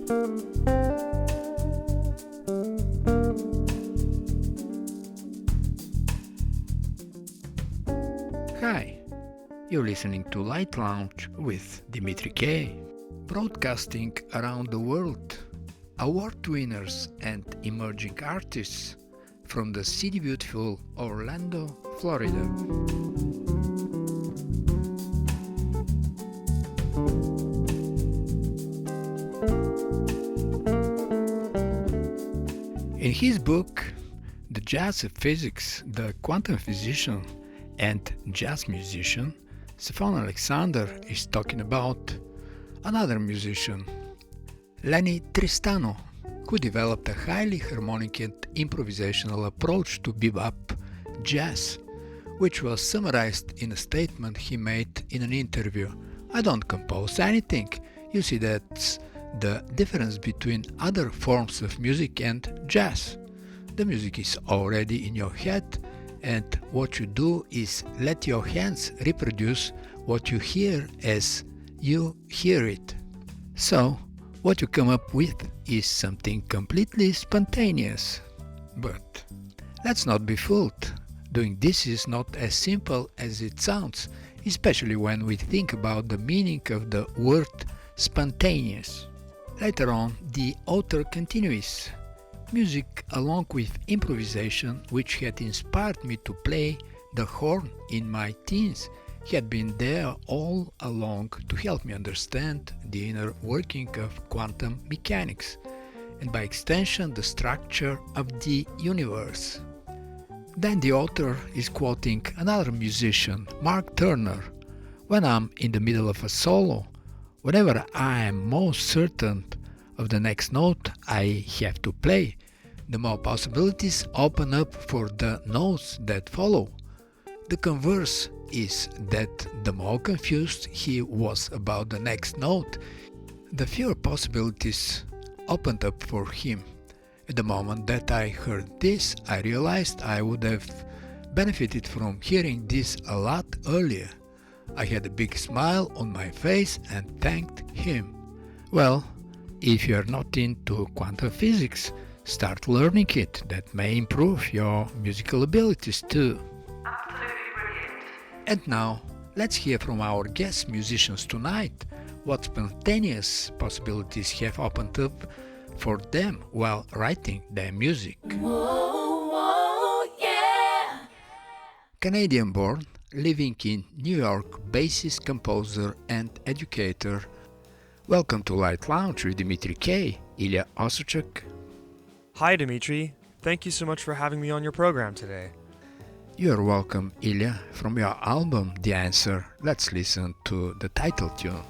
Hi, you're listening to Light Lounge with Dimitri K, broadcasting around the world, award winners and emerging artists from the city beautiful Orlando, Florida. In his book, The Jazz of Physics, the Quantum Physician and Jazz Musician, Stefan Alexander is talking about another musician, Lenny Tristano, who developed a highly harmonic and improvisational approach to bebop jazz, which was summarized in a statement he made in an interview. "I don't compose anything. You see, that's the difference between other forms of music and jazz. The music is already in your head, and what you do is let your hands reproduce what you hear as you hear it. So, what you come up with is something completely spontaneous." But let's not be fooled. Doing this is not as simple as it sounds, especially when we think about the meaning of the word spontaneous. Later on, the author continues, "Music, along with improvisation, which had inspired me to play the horn in my teens, had been there all along to help me understand the inner working of quantum mechanics, and by extension the structure of the universe." Then the author is quoting another musician, Mark Turner, "When I'm in the middle of a solo, whenever I am most certain of the next note I have to play, the more possibilities open up for the notes that follow. The converse is that the more confused he was about the next note, the fewer possibilities opened up for him. At the moment that I heard this, I realized I would have benefited from hearing this a lot earlier. I had a big smile on my face and thanked him." Well, if you are not into quantum physics, start learning it. That may improve your musical abilities too. Absolutely brilliant. And now, let's hear from our guest musicians tonight what spontaneous possibilities have opened up for them while writing their music. Whoa, whoa, yeah. Canadian-born, living in New York, bassist, composer and educator. Welcome to Light Lounge with Dimitri K, Ilya Osachuk. Hi, Dimitri. Thank you so much for having me on your program today. You're welcome, Ilya. From your album, The Answer, let's listen to the title tune.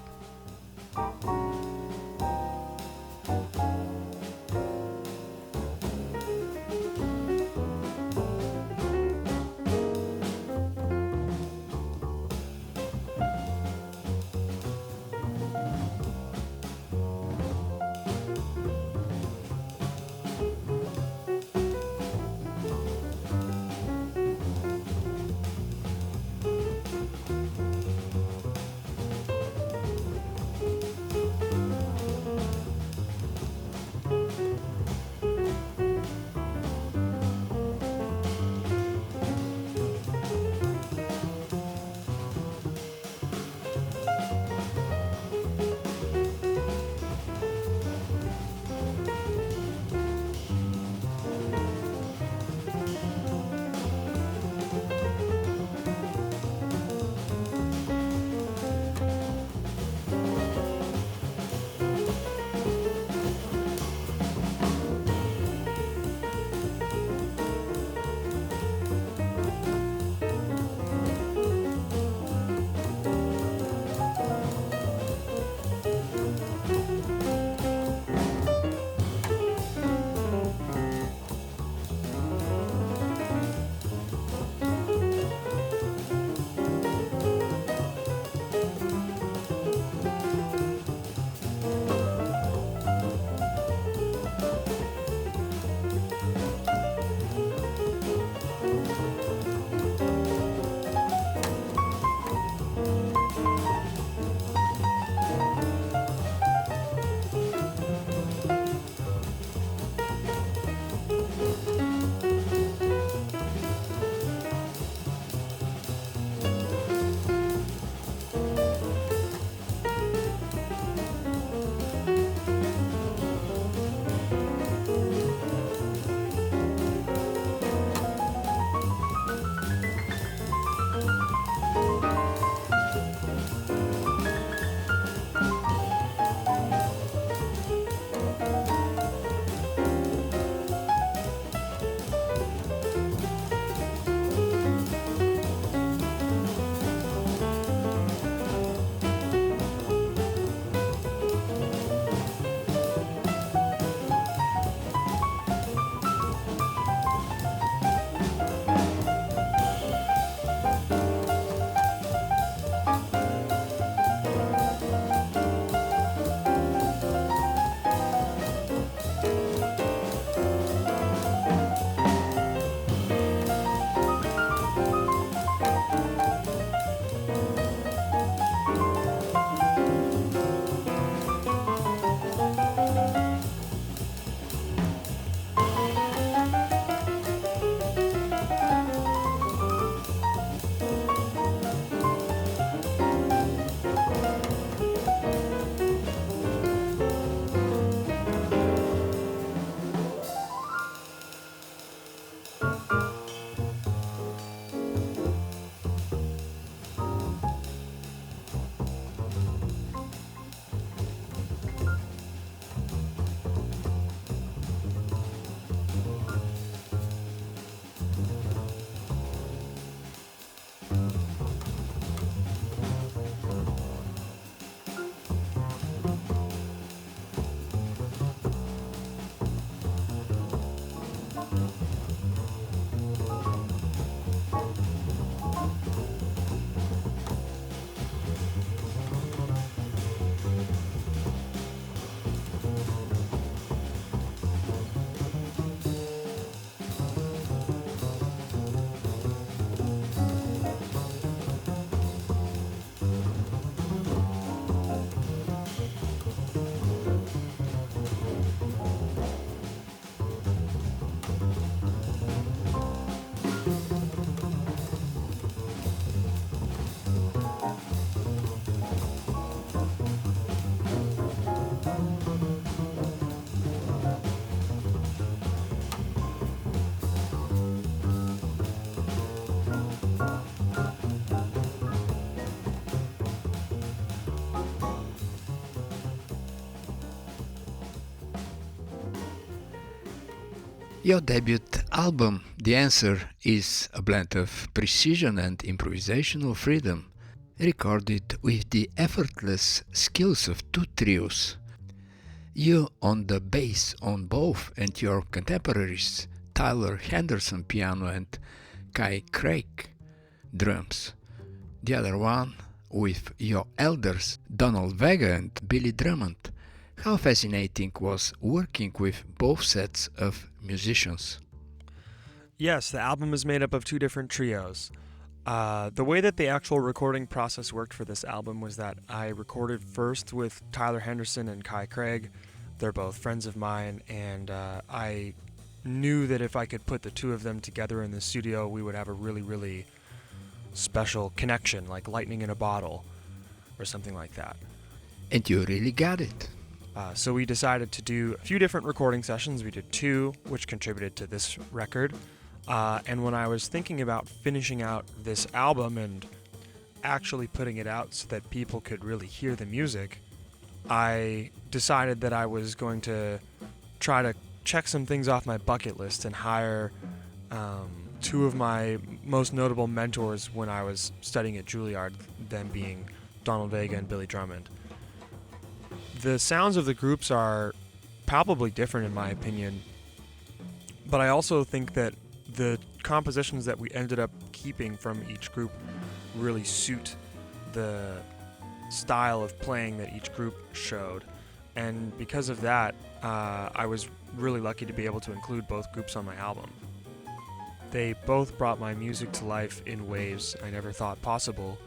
Your debut album, The Answer, is a blend of precision and improvisational freedom, recorded with the effortless skills of two trios. You on the bass on both, and your contemporaries Tyler Henderson piano and Kai Craig drums. The other one with your elders Donald Vega and Billy Drummond. How fascinating was working with both sets of musicians? Yes, the album is made up of two different trios. The way that the actual recording process worked for this album was that I recorded first with Tyler Henderson and Kai Craig. They're both friends of mine, and I knew that if I could put the two of them together in the studio, we would have a really, really special connection, like lightning in a bottle or something like that. And you really got it. So we decided to do a few different recording sessions. We did two, which contributed to this record. And when I was thinking about finishing out this album and actually putting it out so that people could really hear the music, I decided that I was going to try to check some things off my bucket list and hire two of my most notable mentors when I was studying at Juilliard, them being Donald Vega and Billy Drummond. The sounds of the groups are palpably different in my opinion, but I also think that the compositions that we ended up keeping from each group really suit the style of playing that each group showed. And because of that, I was really lucky to be able to include both groups on my album. They both brought my music to life in ways I never thought possible,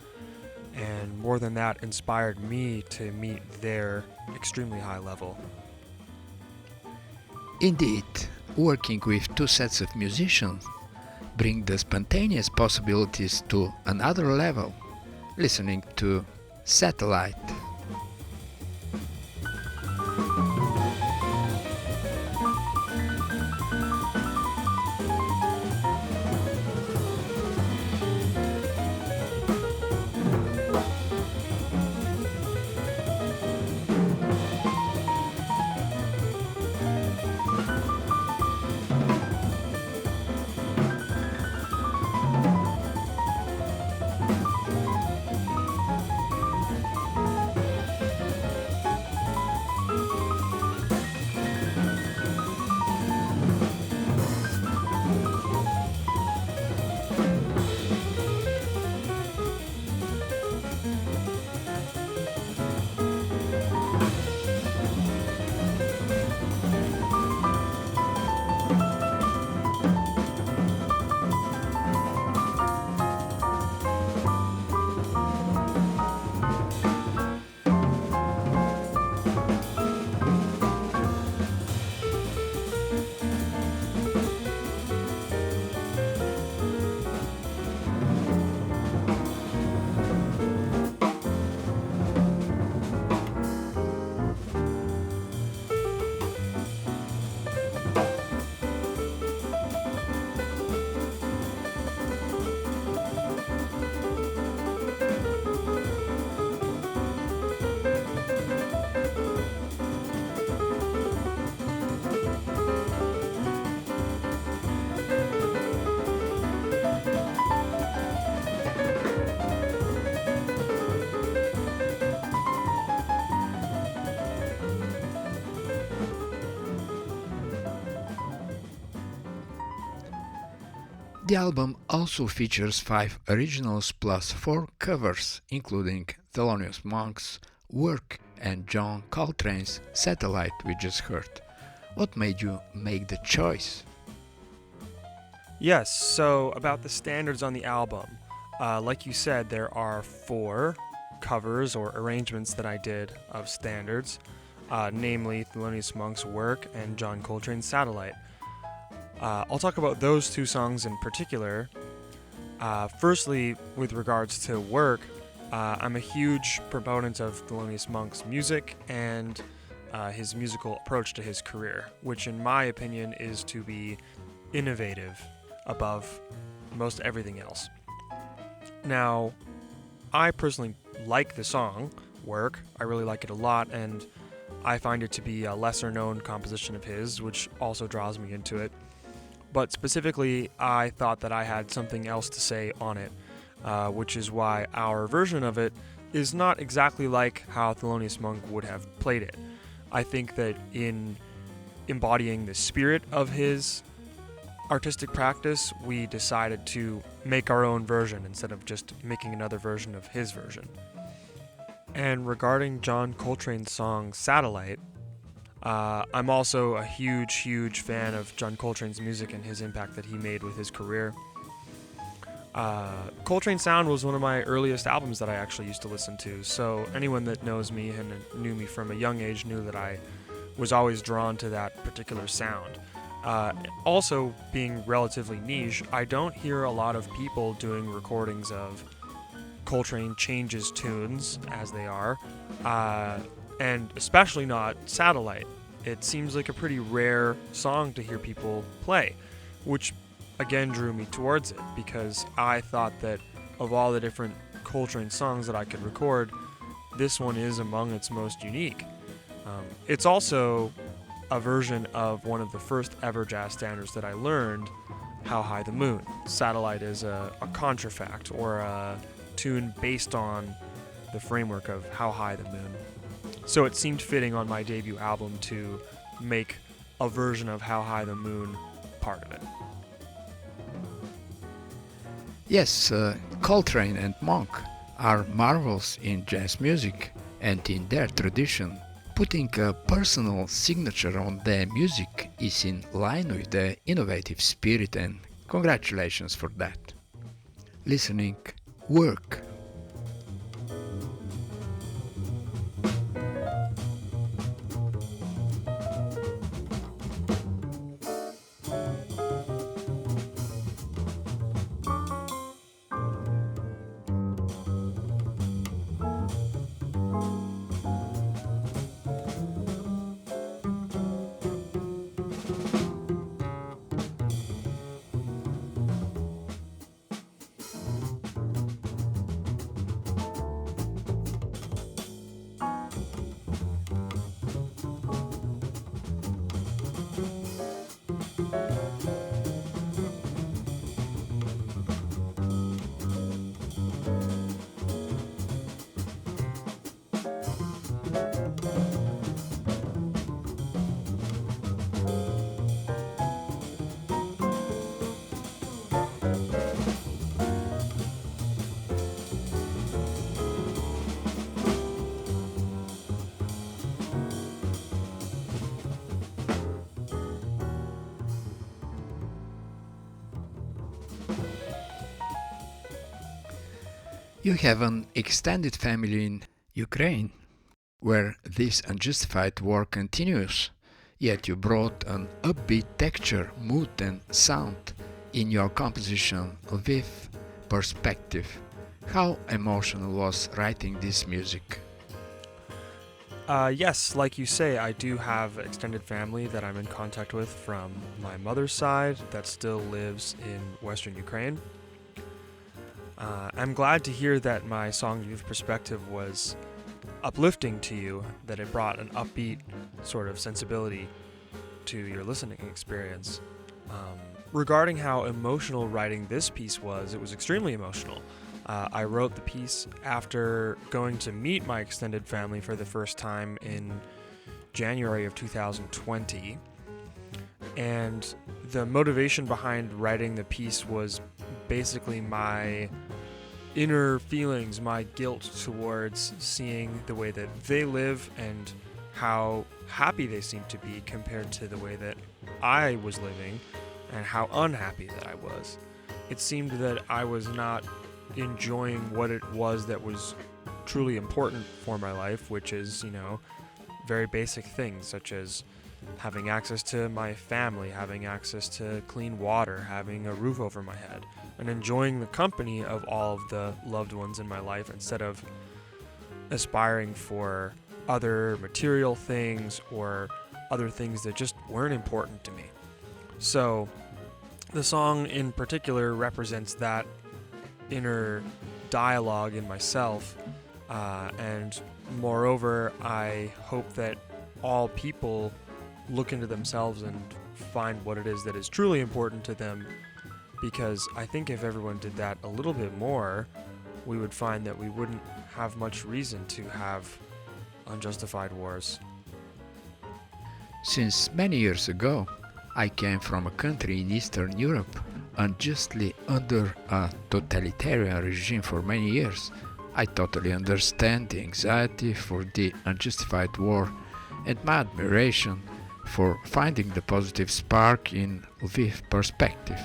and more than that, inspired me to meet their extremely high level. Indeed, working with two sets of musicians bring the spontaneous possibilities to another level. Listening to Satellite. The album also features 5 originals plus 4 covers, including Thelonious Monk's work and John Coltrane's Satellite we just heard. What made you make the choice? Yes, so about the standards on the album. Like you said, there are 4 covers or arrangements that I did of standards, namely Thelonious Monk's work and John Coltrane's Satellite. I'll talk about those 2 songs in particular. Firstly, with regards to work, I'm a huge proponent of Thelonious Monk's music and his musical approach to his career, which in my opinion is to be innovative above most everything else. Now, I personally like the song, Work. I really like it a lot, and I find it to be a lesser known composition of his, which also draws me into it. but specifically I thought that I had something else to say on it, which is why our version of it is not exactly like how Thelonious Monk would have played it. I think that in embodying the spirit of his artistic practice, we decided to make our own version instead of just making another version of his version. And regarding John Coltrane's song Satellite, I'm also a huge fan of John Coltrane's music and his impact that he made with his career. Coltrane Sound was one of my earliest albums that I actually used to listen to, so anyone that knows me and knew me from a young age knew that I was always drawn to that particular sound. Also, being relatively niche, I don't hear a lot of people doing recordings of Coltrane changes tunes as they are, and especially not Satellite. It seems like a pretty rare song to hear people play, which again drew me towards it because I thought that of all the different Coltrane songs that I could record, this one is among its most unique. It's also a version of one of the first ever jazz standards that I learned, How High the Moon. Satellite is a contrafact or a tune based on the framework of How High the Moon. So it seemed fitting on my debut album to make a version of How High the Moon part of it. Yes, Coltrane and Monk are marvels in jazz music and in their tradition. Putting a personal signature on their music is in line with their innovative spirit, and congratulations for that. Listening, work. You have an extended family in Ukraine, where this unjustified war continues, yet you brought an upbeat texture, mood and sound in your composition with perspective. How emotional was writing this music? Yes, like you say, I do have extended family that I'm in contact with from my mother's side that still lives in Western Ukraine. I'm glad to hear that my song Youth Perspective was uplifting to you, that it brought an upbeat sort of sensibility to your listening experience. Regarding how emotional writing this piece was, it was extremely emotional. I wrote the piece after going to meet my extended family for the first time in January of 2020. And the motivation behind writing the piece was basically my inner feelings, my guilt towards seeing the way that they live and how happy they seem to be compared to the way that I was living and how unhappy that I was. It seemed that I was not enjoying what it was that was truly important for my life, which is, very basic things such as having access to my family, having access to clean water, having a roof over my head, and enjoying the company of all of the loved ones in my life instead of aspiring for other material things or other things that just weren't important to me. So the song in particular represents that inner dialogue in myself, and moreover, I hope that all people look into themselves and find what it is that is truly important to them, because I think if everyone did that a little bit more, we would find that we wouldn't have much reason to have unjustified wars. Since many years ago, I came from a country in Eastern Europe, unjustly under a totalitarian regime for many years. I totally understand the anxiety for the unjustified war and my admiration for finding the positive spark in Lviv perspective.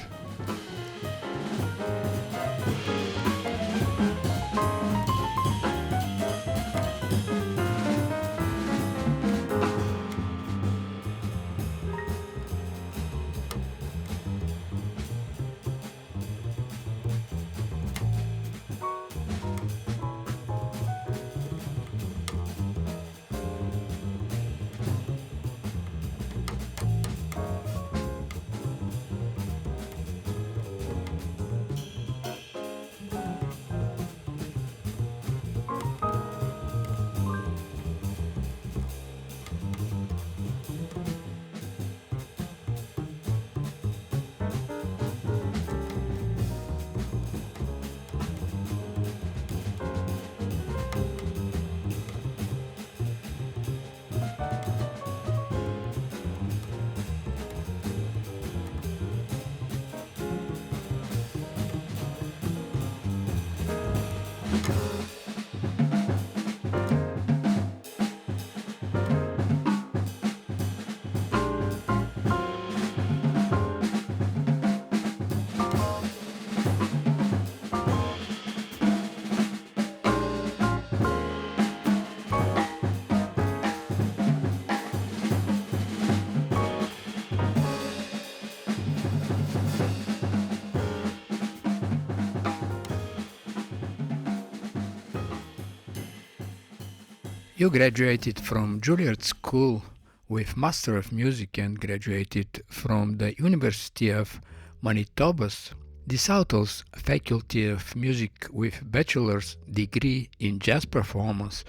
You graduated from Juilliard School with Master of Music and graduated from the University of Manitoba's DeSauto's Faculty of Music with Bachelor's degree in Jazz Performance,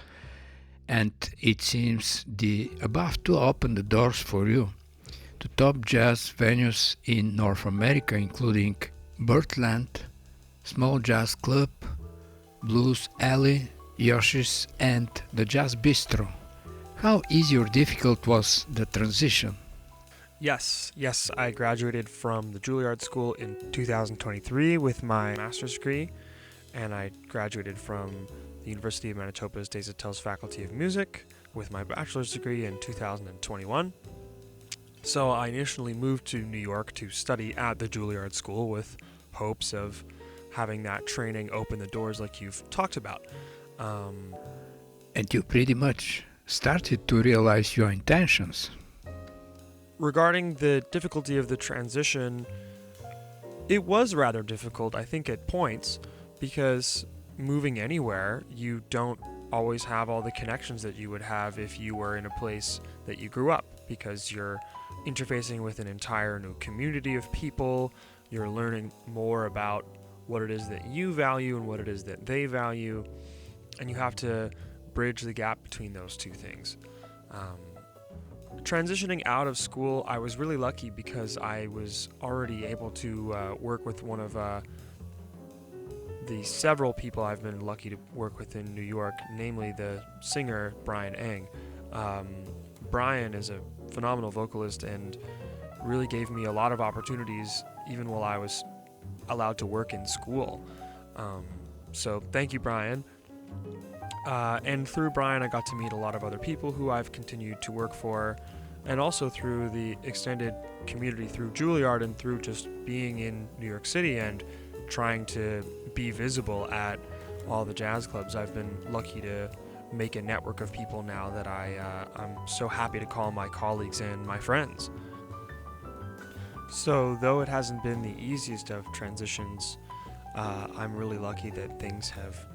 and it seems the above two opened the doors for you to top jazz venues in North America, including Birdland, Small Jazz Club, Blues Alley, Yoshi's, and the Jazz Bistro. How easy or difficult was the transition? Yes, I graduated from the Juilliard School in 2023 with my master's degree, and I graduated from the University of Manitoba's Des Hotels Faculty of Music with my bachelor's degree in 2021. So I initially moved to New York to study at the Juilliard School with hopes of having that training open the doors like you've talked about. And you pretty much started to realize your intentions. Regarding the difficulty of the transition, it was rather difficult, I think, at points, because moving anywhere, you don't always have all the connections that you would have if you were in a place that you grew up, because you're interfacing with an entire new community of people, you're learning more about what it is that you value and what it is that they value, and you have to bridge the gap between those two things. Transitioning out of school, I was really lucky because I was already able to work with one of the several people I've been lucky to work with in New York, namely the singer Brian Eng. Brian is a phenomenal vocalist and really gave me a lot of opportunities even while I was allowed to work in school. So thank you, Brian. And through Brian, I got to meet a lot of other people who I've continued to work for, and also through the extended community through Juilliard and through just being in New York City and trying to be visible at all the jazz clubs. I've been lucky to make a network of people now that I'm so happy to call my colleagues and my friends. So though it hasn't been the easiest of transitions, I'm really lucky that things have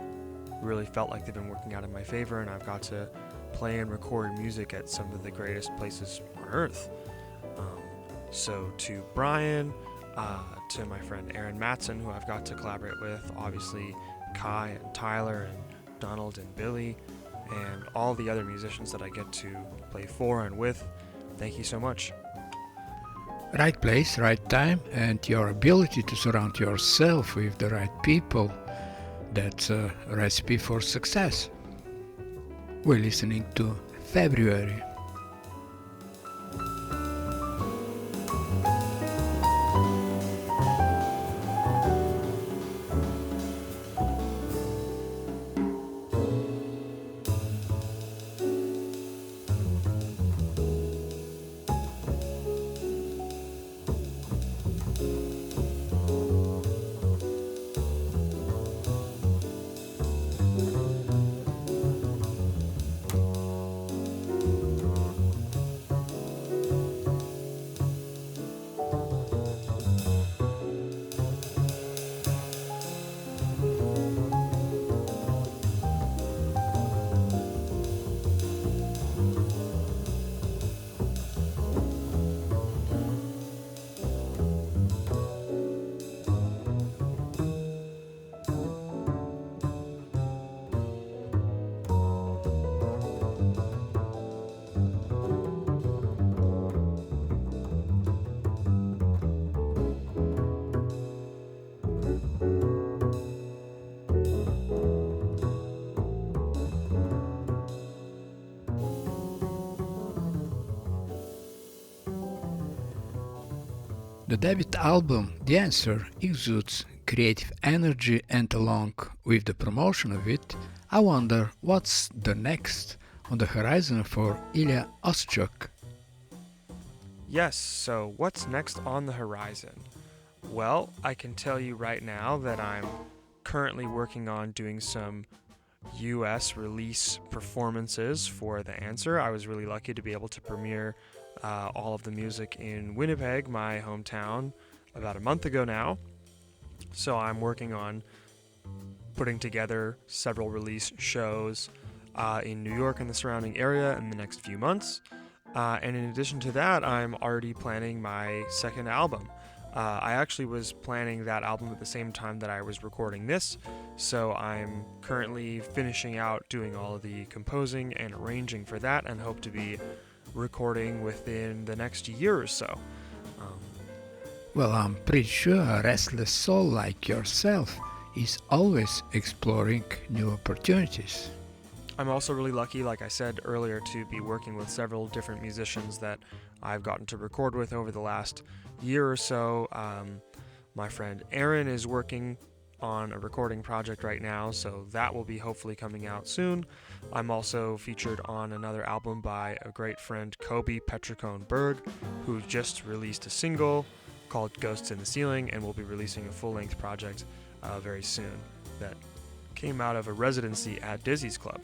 really felt like they've been working out in my favor, and I've got to play and record music at some of the greatest places on earth. So to Brian, to my friend Aaron Matson, who I've got to collaborate with, obviously Kai and Tyler and Donald and Billy, and all the other musicians that I get to play for and with, thank you so much. Right place, right time, and your ability to surround yourself with the right people, that's a recipe for success. We're listening to February. The debut album, The Answer, exudes creative energy, and along with the promotion of it, I wonder what's the next on the horizon for Ilya Osachuk. Yes, so what's next on the horizon? Well, I can tell you right now that I'm currently working on doing some US release performances for The Answer. I was really lucky to be able to premiere all of the music in Winnipeg, my hometown, about a month ago now. So I'm working on putting together several release shows in New York and the surrounding area in the next few months. And in addition to that, I'm already planning my second album. I actually was planning that album at the same time that I was recording this, so I'm currently finishing out doing all of the composing and arranging for that, and hope to be recording within the next year or so. Well, I'm pretty sure a restless soul like yourself is always exploring new opportunities. I'm also really lucky, like I said earlier, to be working with several different musicians that I've gotten to record with over the last year or so. My friend Aaron is working on a recording project right now, so that will be hopefully coming out soon. I'm also featured on another album by a great friend, Kobe Petricone-Berg, who just released a single called Ghosts in the Ceiling, and will be releasing a full-length project very soon that came out of a residency at Dizzy's Club.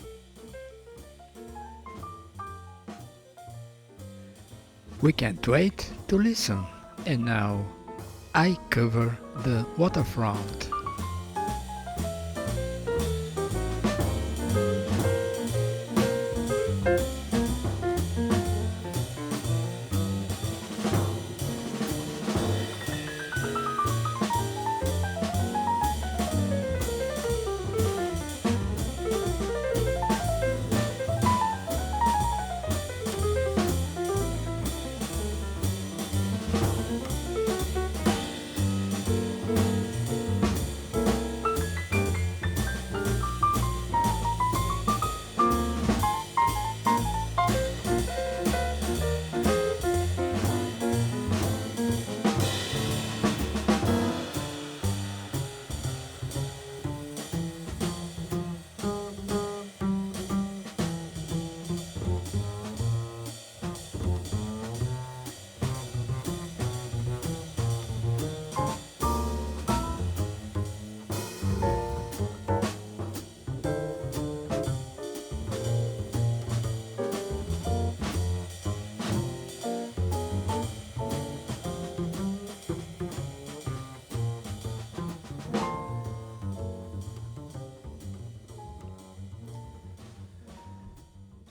We can't wait to listen. And now, I cover the waterfront.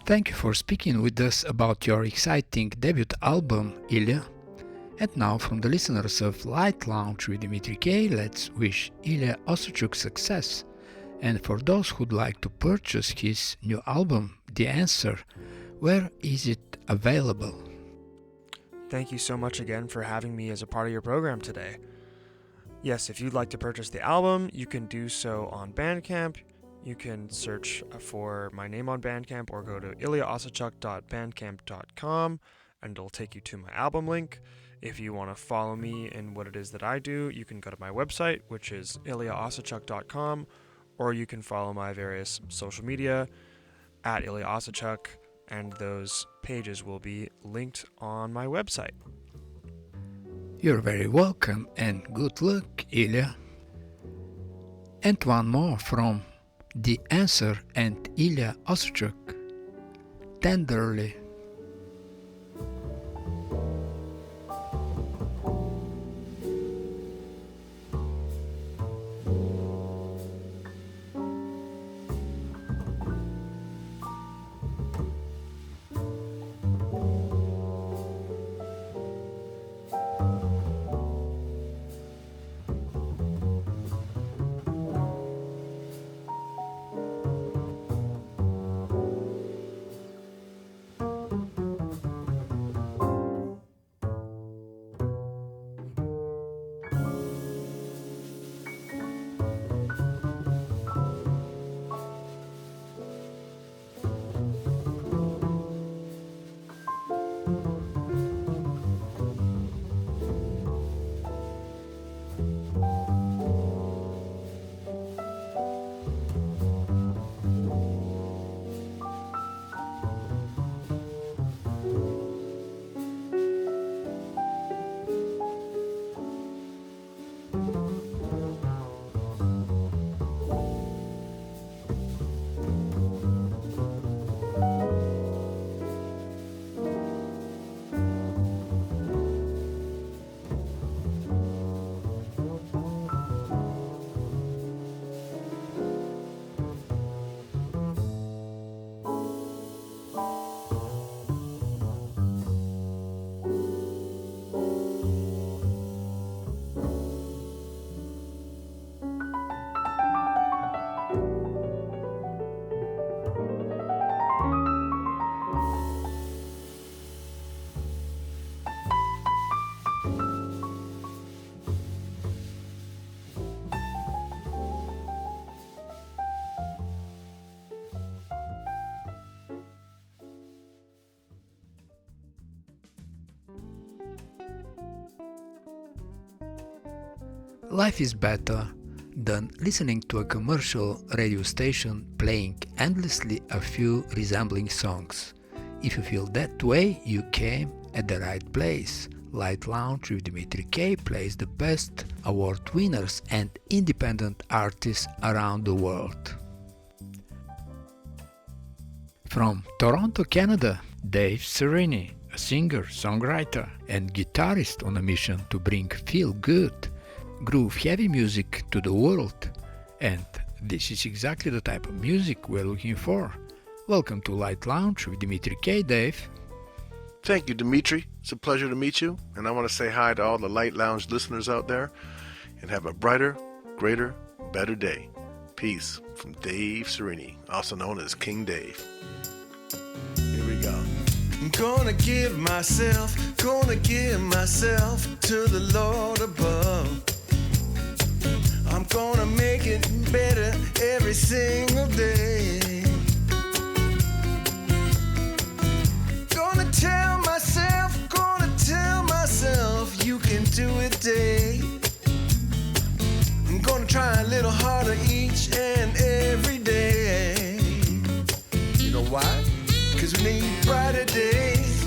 Thank you for speaking with us about your exciting debut album, Ilya. And now, from the listeners of Light Lounge with Dimitri K, let's wish Ilya Osachuk success. And for those who'd like to purchase his new album, The Answer, where is it available? Thank you so much again for having me as a part of your program today. Yes, if you'd like to purchase the album, you can do so on Bandcamp. You can search for my name on Bandcamp or go to ilyaosachuk.bandcamp.com and it'll take you to my album link. If you want to follow me in what it is that I do, you can go to my website, which is ilyaosachuk.com, or you can follow my various social media at Ilya Osachuk, and those pages will be linked on my website. You're very welcome and good luck, Ilya. And one more from The Answer and Ilya Osachuk. Tenderly. Life is better than listening to a commercial radio station playing endlessly a few resembling songs. If you feel that way, you came at the right place. Light Lounge with Dimitri K plays the best award winners and independent artists around the world. From Toronto, Canada, Dave Sereny, a singer, songwriter and guitarist on a mission to bring feel-good, groove-heavy music to the world. And this is exactly the type of music we're looking for. Welcome to Light Lounge with Dimitri K. Dave. Thank you, Dimitri. It's a pleasure to meet you, and I want to say hi to all the Light Lounge listeners out there, and have a brighter, greater, better day. Peace from Dave Sereny, also known as King Dave. Here we go. I'm gonna give myself to the Lord above. I'm gonna make it better every single day. Gonna tell myself you can do it, Dave. I'm gonna try a little harder each and every day. You know why? 'Cause we need brighter days.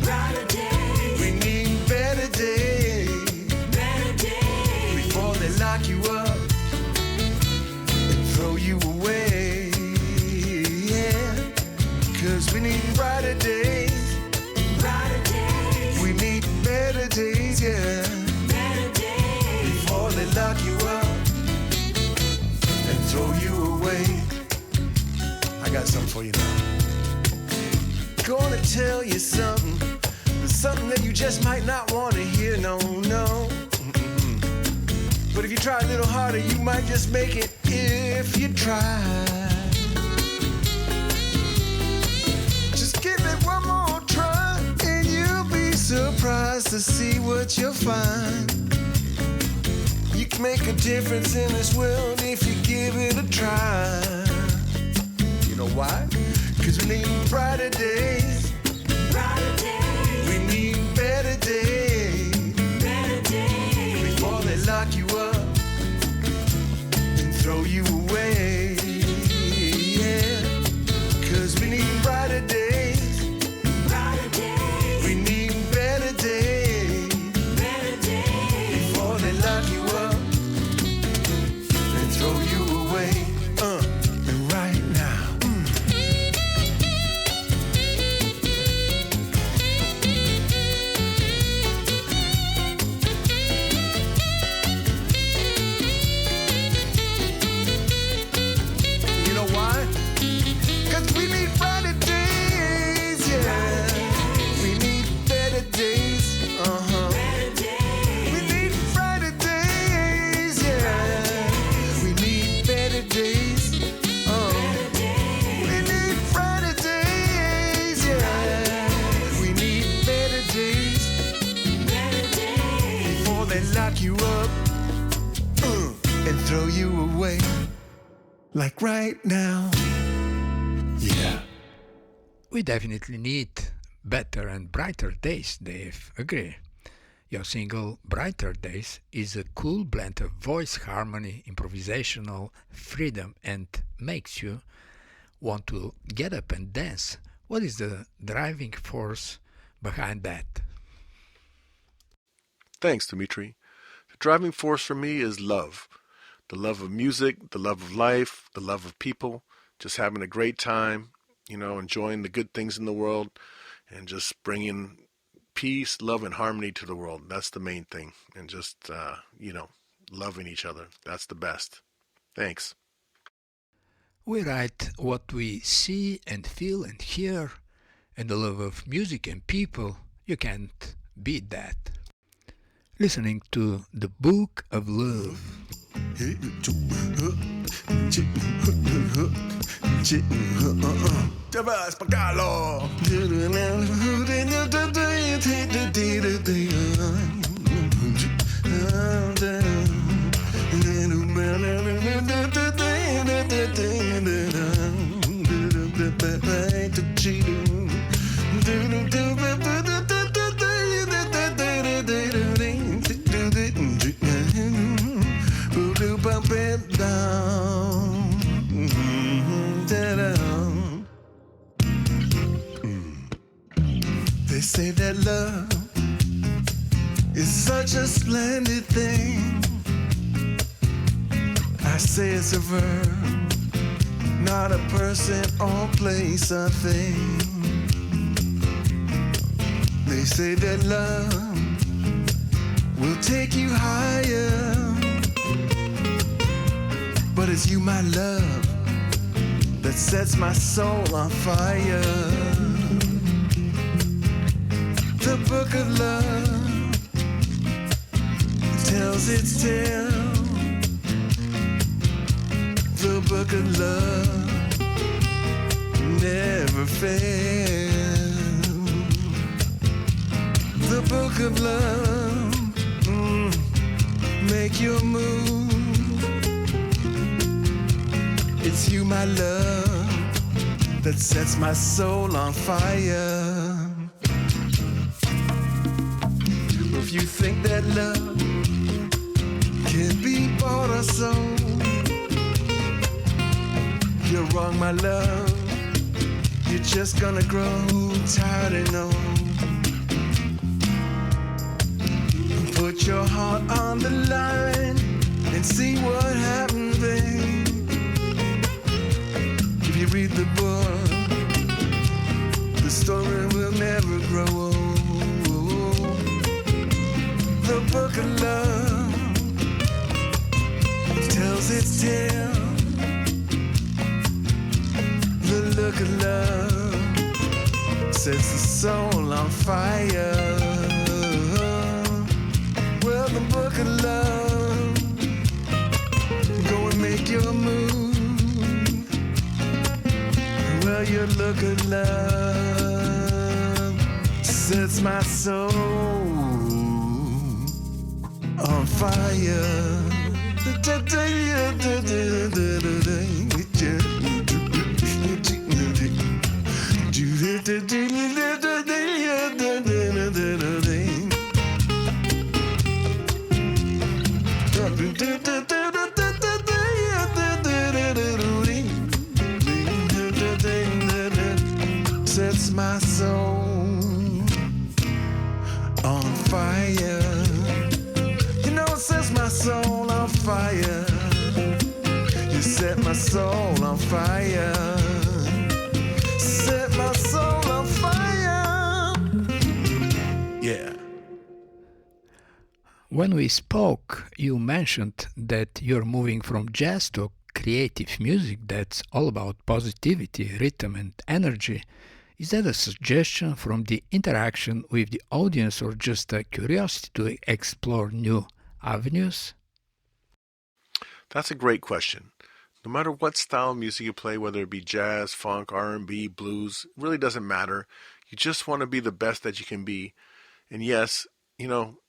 Brighter days. We need better days. Better days. Before they lock you up and throw you away. Yeah. 'Cause we need brighter days. Brighter days. We need better days, yeah. Better days. Before they lock you up and throw you away. I got something for you now. Gonna tell you something that you just might not want to hear, no. But if you try a little harder, you might just make it if you try. Just give it one more try and you'll be surprised. just to see what you'll find. You can make a difference in this world if you give it a try. You know why? 'Cause we need brighter days. Brighter days. We need better days. Better days. Before they lock you up and throw you away. Yeah. 'Cause we need brighter days. Brighter days. We need better days. Better days. Before they lock you up and throw you away. And right now. You know why? 'Cause we need brighter days, yeah. We need better days, Better days. We need brighter days, yeah. We need better days, Better days. We need brighter days, yeah. We need better days Better days. before they lock you up and throw you away. Like right now. Yeah. We definitely need better and brighter days, Dave. Agree. Your single Brighter Days is a cool blend of voice harmony, improvisational freedom, and makes you want to get up and dance. What is the driving force behind that? Thanks, Dimitri. The driving force for me is love. The love of music, the love of life, the love of people, just having a great time, enjoying the good things in the world, and just bringing peace, love, and harmony to the world. That's the main thing. And just, loving each other. That's the best. Thanks. We write what we see and feel and hear, and the love of music and people, you can't beat that. Listening to The Book of Love. They say that love is such a splendid thing. I say it's a verb, not a person or place or thing. They say that love will take you higher, but it's you, my love, that sets my soul on fire. The book of love tells its tale. The book of love never fails. The book of love, make your move. It's you, my love, that sets my soul on fire. If you think that love can be bought or sold, you're wrong, my love. You're just gonna grow tired and old. Put your heart on the line and see what happens, babe. If you read the book, the story will never grow old. The book of love tells its tale. The look of love sets the soul on fire. Well, the book of love, go and make your move. Well, your look of love sets my soul on fire. Sets my soul on fire. You know it sets my soul on fire. You set my soul on fire. Set my soul on fire. Yeah. When we spoke, you mentioned that you're moving from jazz to creative music that's all about positivity, rhythm, and energy. Is that a suggestion from the interaction with the audience or just a curiosity to explore new avenues? That's a great question. No matter what style of music you play, whether it be jazz, funk, R&B, blues, it really doesn't matter. You just want to be the best that you can be. And yes,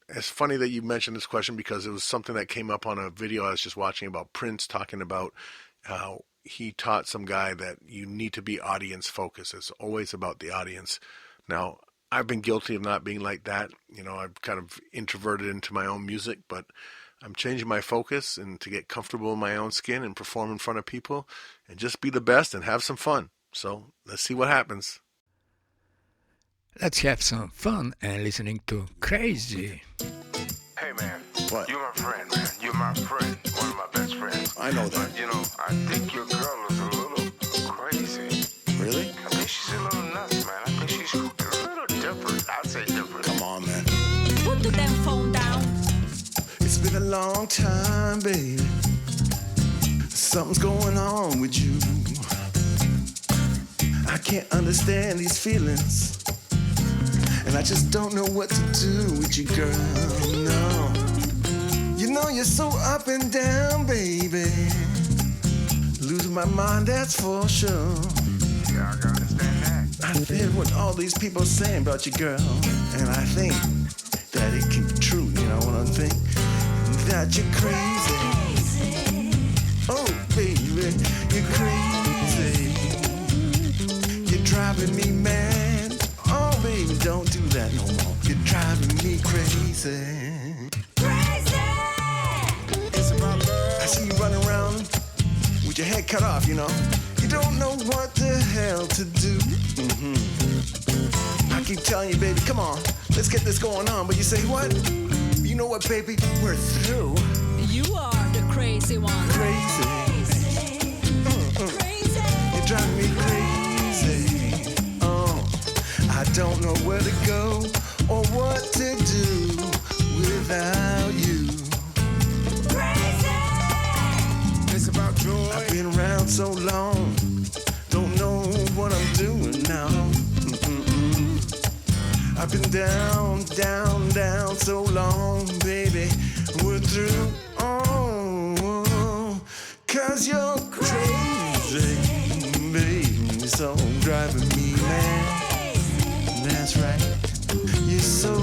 it's funny that you mentioned this question because it was something that came up on a video I was just watching about Prince talking about how he taught some guy that you need to be audience focused. It's always about the audience. Now, I've been guilty of not being like that. I've kind of introverted into my own music, but I'm changing my focus and to get comfortable in my own skin and perform in front of people and just be the best and have some fun. So let's see what happens. Let's have some fun and listening to Crazy. Hey man, What? you're my friend, man. You're my friend, one of my best friends. I know that. But I think your girl is a little crazy. Really? I think she's a little nuts, man. I think she's a little different. I'd say different. Come on, man. Put the damn phone down. It's been a long time, baby. Something's going on with you. I can't understand these feelings. And I just don't know what to do with you, girl. No. You know you're so up and down, baby. Losing my mind, that's for sure. Yeah, I can understand that. I feel what all these people are saying about you, girl. And I think that it can be true, you know what I'm thinking? That you're crazy. Oh, baby, you're crazy. You're driving me mad. Oh, baby, don't do that no more. You're driving me crazy. It's about love. I see you running around with your head cut off, You don't know what the hell to do. I keep telling you, baby, come on, let's get this going on. But you say, what? You know what, baby? We're through. You are the crazy one. Crazy. You're driving me crazy. I don't know where to go or what to do without you. It's about joy. I've been around so long, don't know what I'm doing now. I've been down, down, down so long, baby. We're through. Oh, 'cause you're crazy, baby. So driving me mad. That's right. You're so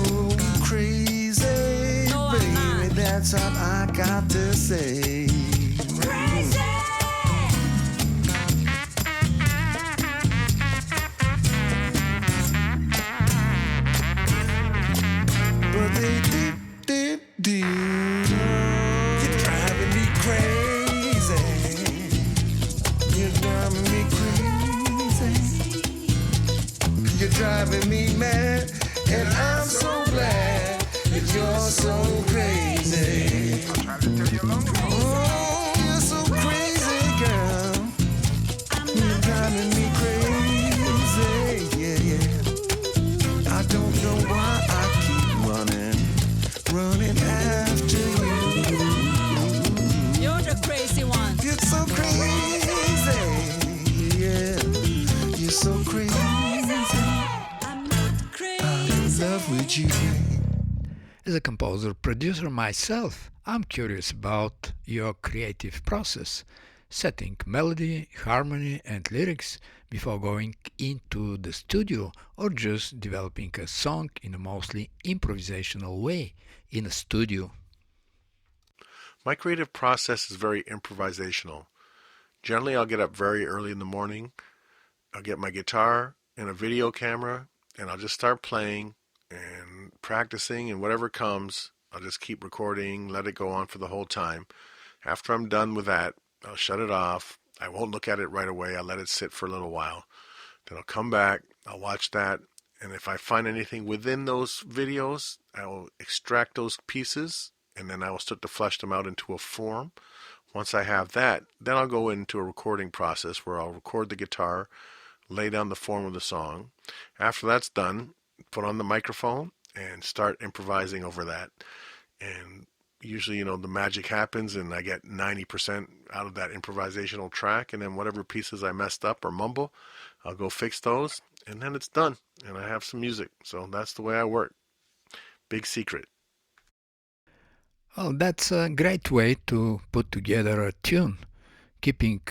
crazy, No, I'm baby. not. That's all I got to say. But you're driving me crazy. You're driving me crazy. You're driving me mad, and I'm so glad that you're so crazy. I'm trying to tell you along the way. Oh, you're so crazy, girl. You're driving me crazy, yeah. I don't know why I keep running after you. You're the crazy one. You're so crazy, yeah. You're so crazy. I'm not I'm in crazy. love with you. As a composer-producer myself, I'm curious about your creative process, setting melody, harmony and lyrics before going into the studio or just developing a song in a mostly improvisational way in a studio. My creative process is very improvisational. Generally, I'll get up very early in the morning. I'll get my guitar and a video camera, and I'll just start playing and practicing, and whatever comes, I'll just keep recording, let it go on for the whole time. After I'm done with that, I'll shut it off. I won't look at it right away. I'll let it sit for a little while. Then I'll come back, I'll watch that, and if I find anything within those videos, I will extract those pieces, and then I will start to flesh them out into a form. Once I have that, then I'll go into a recording process where I'll record the guitar, lay down the form of the song. After that's done, put on the microphone and start improvising over that. And usually, the magic happens and I get 90% out of that improvisational track, and then whatever pieces I messed up or mumble, I'll go fix those, and then it's done, and I have some music. So that's the way I work. Big secret. Well, that's a great way to put together a tune, keeping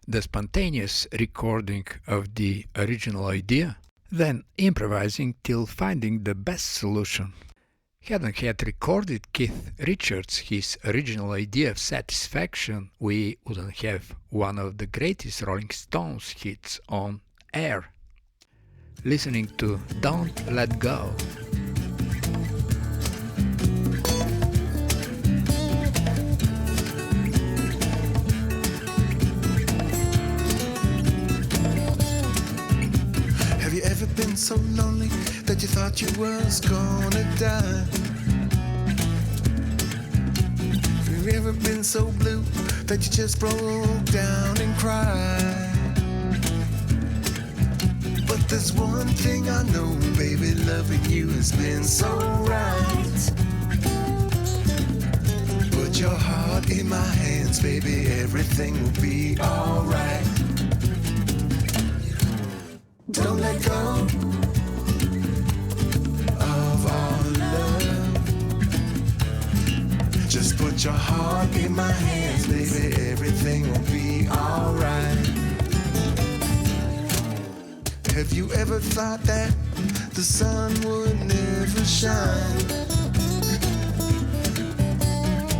the spontaneous recording of the original idea, then improvising till finding the best solution. Hadn't had recorded Keith Richards his original idea of Satisfaction, we wouldn't have one of the greatest Rolling Stones hits on air. Listening to Don't Let Go. Have you ever been so lonely that you thought you was gonna die? Have you ever been so blue that you just broke down and cried? But there's one thing I know, baby, loving you has been so right. Put your heart in my hands, baby, everything will be alright. Don't let go of our love. Just put your heart in my hands, baby, everything will be alright. Have you ever thought that the sun would never shine?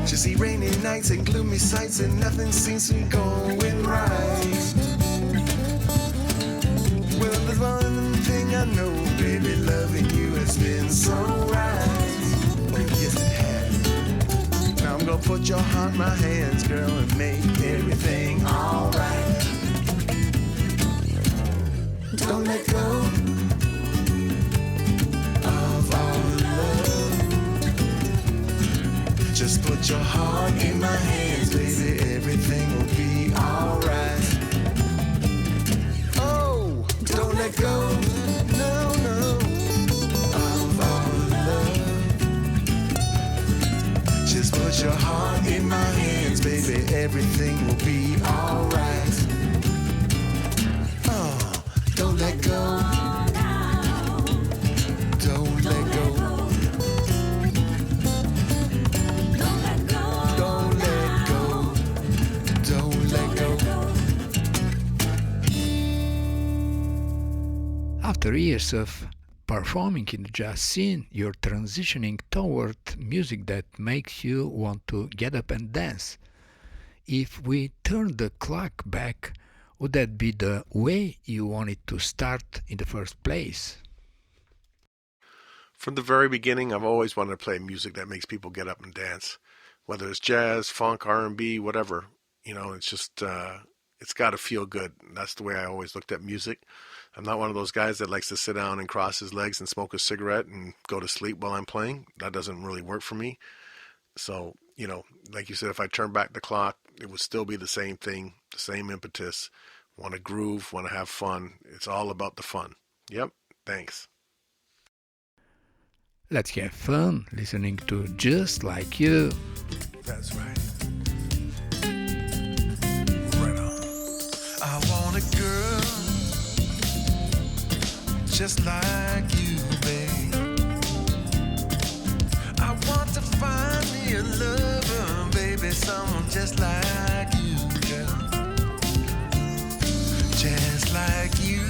Just see rainy nights and gloomy sights and nothing seems to be going right. Well, there's one thing I know, baby, loving you has been so right. Oh, yes, it has. Now I'm gonna put your heart in my hands, girl, and make everything alright. Don't let go of our love. Just put your heart in my hands, baby, everything will be alright. Oh, don't let go, no, no, of our love. Just put your heart in my hands, baby, everything will be alright. Oh, don't let go, don't let go. Don't let go, don't let go. After years of performing in the jazz scene, you're transitioning toward music that makes you want to get up and dance. If we turn the clock back, would that be the way you wanted to start in the first place? From the very beginning, I've always wanted to play music that makes people get up and dance. Whether it's jazz, funk, R&B, whatever. It's just, it's got to feel good. That's the way I always looked at music. I'm not one of those guys that likes to sit down and cross his legs and smoke a cigarette and go to sleep while I'm playing. That doesn't really work for me. So, like you said, if I turn back the clock, it would still be the same thing, the same impetus. Want to groove, want to have fun. It's all about the fun. Yep, thanks. Let's have fun listening to Just Like You. That's right. Right on. I want a girl just like you, babe. I want to find me a lover, baby, someone just like you, girl. Just like you.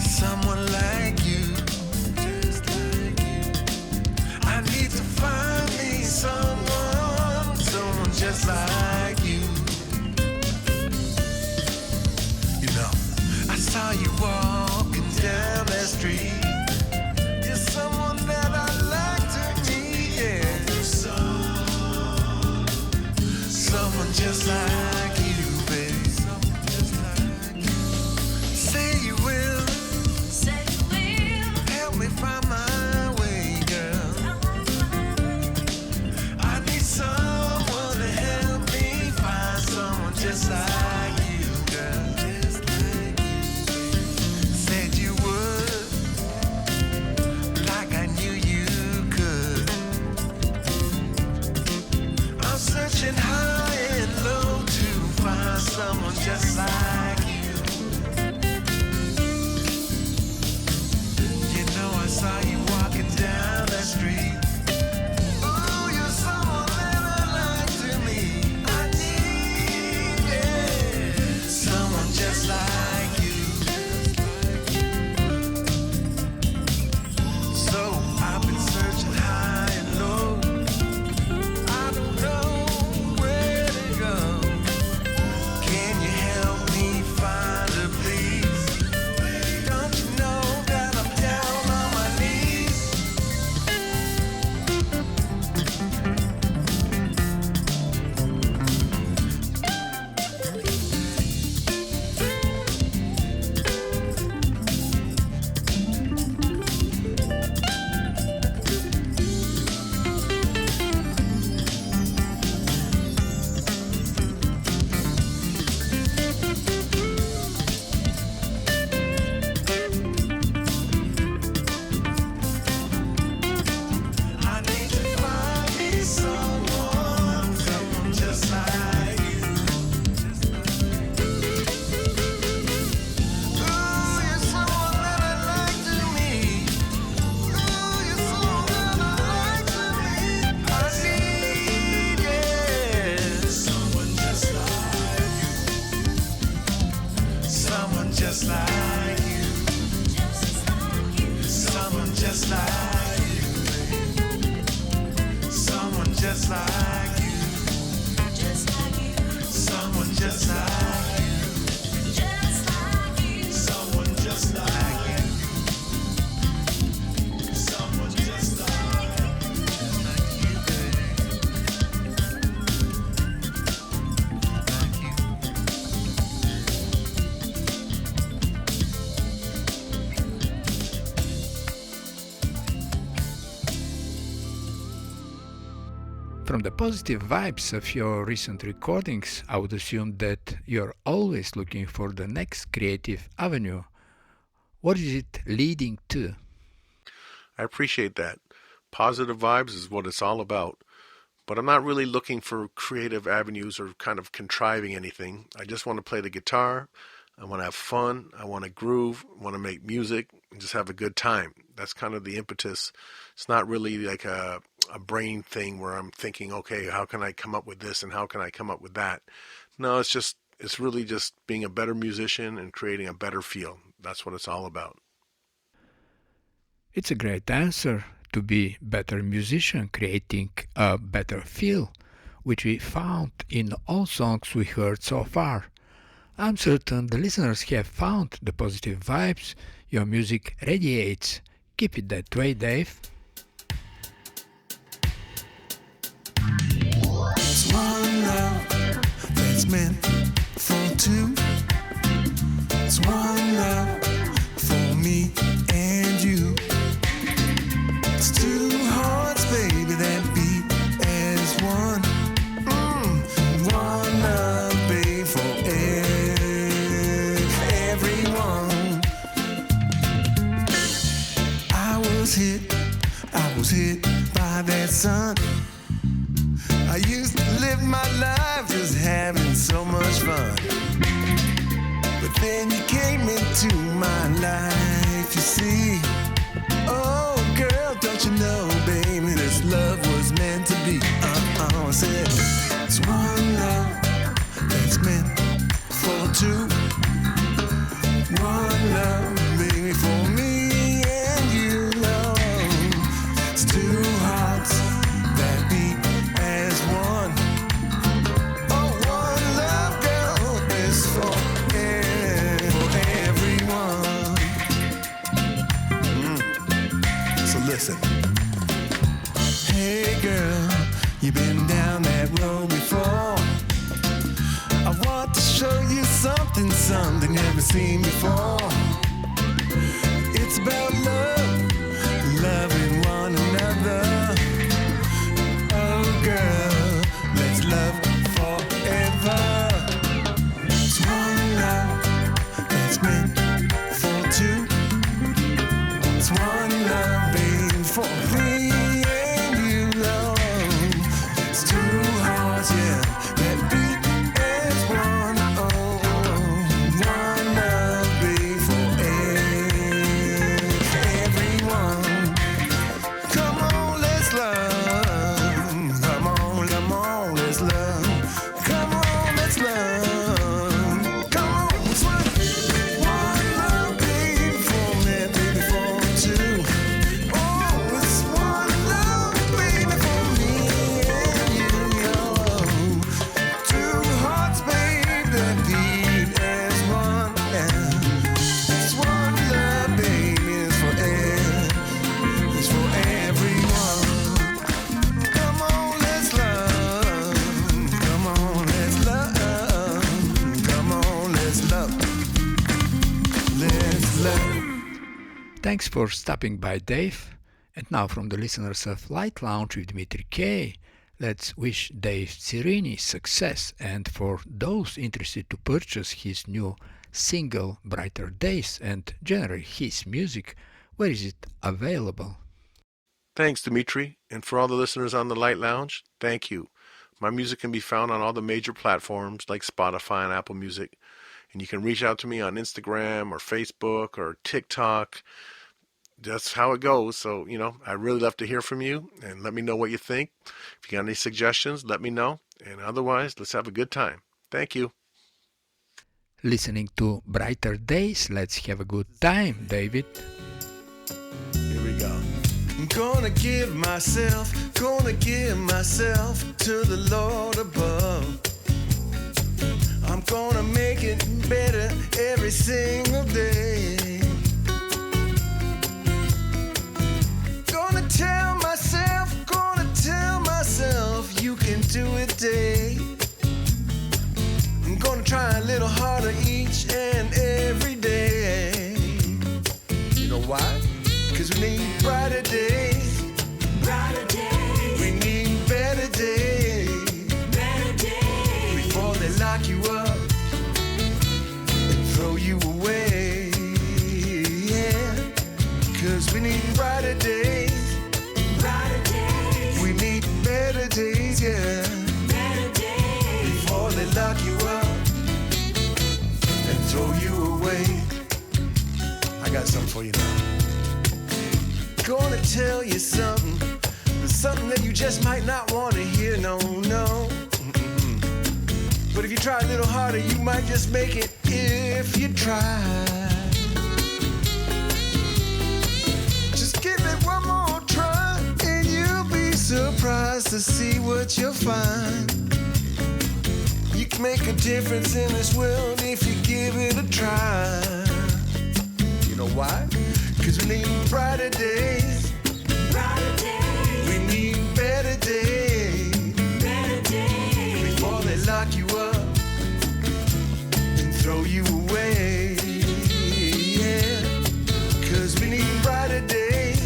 Someone like you. Just like you. I need to find me someone street. You're someone that I like to meet, yeah. Someone just like you, babe. Say you will. Help me find my way, girl. I need someone to help me find someone just like you, girl. Said you would, like I knew you could. I'm searching high and low to find someone just like you. You know I saw you walking down that street. Ooh, you're someone that I like to meet. I need, yeah, someone just like you. So I've been searching high and low. I don't know where to go. Can you help me find a place? Don't you know that I'm down on my knees? I need to find me someone, someone just like you. Ooh, you're someone that I like to meet. Ooh, you're someone that I like to meet. I need, yeah, someone just like you. Someone just like you. Someone just like you. Someone just like you. Someone just like you. Someone just like you. Someone just like you, babe. Like you. From the positive vibes of your recent recordings, I would assume that you're always looking for the next creative avenue. What is it leading to? I appreciate that. Positive vibes is what it's all about. But I'm not really looking for creative avenues or kind of contriving anything. I just want to play the guitar. I want to have fun. I want to groove. I want to make music and just have a good time. That's kind of the impetus. It's not really like a brain thing where I'm thinking, okay, how can I come up with this and how can I come up with that? No, it's really just being a better musician and creating a better feel. That's what it's all about. It's a great answer, to be better musician, creating a better feel, which we found in all songs we heard so far. I'm certain the listeners have found the positive vibes your music radiates. Keep it that way, Dave. It's one love that's meant for two. It's one love for me and you. It's two hearts, baby, that beat as one. One love, babe, for everyone. I was hit by that sun. I used to live my life just having so much fun. But then you came into my life, you see. Oh, girl, don't you know, baby, this love was meant to be. I said, it's one love that's meant for two. One love, baby, for me and you. It's two hearts that beat as one. Oh, one love, girl, is for everyone. You've been down that road before. I want to show you something never seen before. It's about love, loving one another. Oh girl, let's love forever. It's one love that's meant for two. It's one love, baby, for me and you, love. It's two hearts, yeah, that beat as one. Oh, one love, baby, for everyone. Come on, let's love. Come on, let's love. Come on, let's love. Come on, it's one love, baby, for me, baby, for two. Oh, it's one love, baby, for me and you, yo. Two hearts, baby, that beat as one. It's one love, baby, it's for everyone. Come on, let's love. Come on, let's love. Come on, let's love. Let's love. Thanks for stopping by, Dave. And now from the listeners of Light Lounge with Dimitri K, let's wish Dave Sereny success, and for those interested to purchase his new single Brighter Days and generate his music, where is it available? Thanks, Dimitri. And for all the listeners on the Light Lounge, thank you. My music can be found on all the major platforms like Spotify and Apple Music. And you can reach out to me on Instagram or Facebook or TikTok. That's how it goes. So, I'd really love to hear from you and let me know what you think. If you got any suggestions, let me know. And otherwise, let's have a good time. Thank you. Listening to Brighter Days, let's have a good time, David. Here we go. I'm gonna give myself to the Lord above. I'm gonna make it better every single day. Gonna tell myself you can do it, Dave. I'm gonna try a little harder each and every day. You know why? 'Cause we need brighter days. Brighter days. We need better days. Better days. Before they lock you up and throw you away. Yeah. 'Cause we need brighter days. Brighter days. We need better days, yeah. Better days. Before they lock you up and throw you away. I got something for you now. Gonna tell you something that you just might not want to hear, no. But if you try a little harder, you might just make it if you try. Just give it one more try, and you'll be surprised to see what you'll find. You can make a difference in this world if you give it a try. You know why? 'Cause we need brighter days. Brighter days. We need better days. Better days. Before they lock you up and throw you away. Yeah. 'Cause we need brighter days.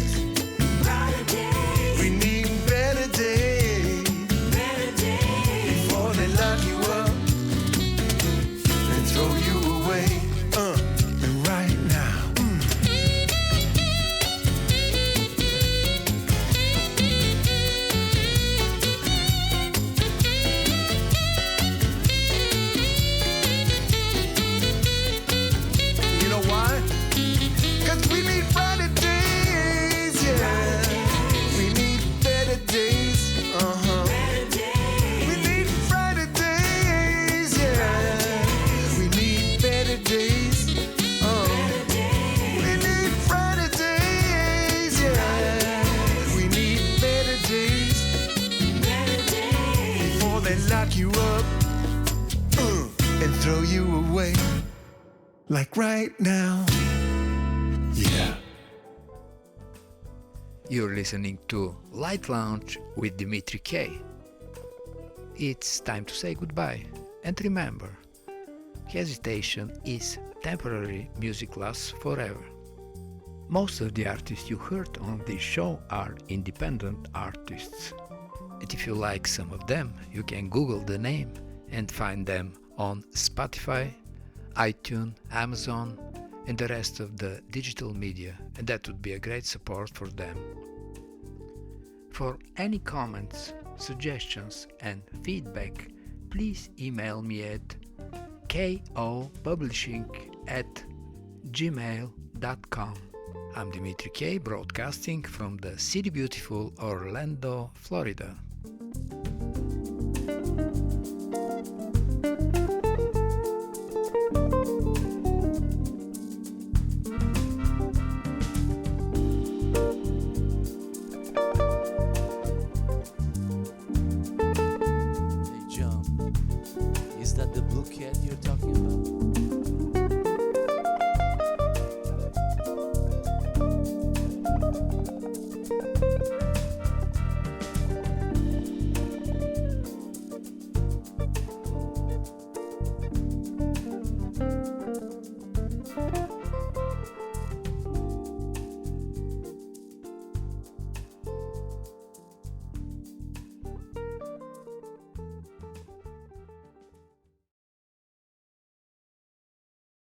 Brighter days. We need better days. Better days. Before they lock you up and throw you away. And right now. You know why? 'Cause we need brighter days, yeah. We need better days, We need brighter days, yeah. We need better days, We need brighter days, yeah. We need better days, before they lock you up and throw you away, like right now. Yeah. You're listening to Light Lounge with Dimitri K. it's time to say goodbye. And remember, hesitation is temporary, music lasts forever. Most of the artists you heard on this show are independent artists. And if you like some of them, you can Google the name and find them on Spotify, iTunes, Amazon, and the rest of the digital media, and that would be a great support for them. For any comments, suggestions and feedback, please email me at kopublishing@gmail.com. I'm Dimitri K, broadcasting from the city beautiful Orlando, Florida.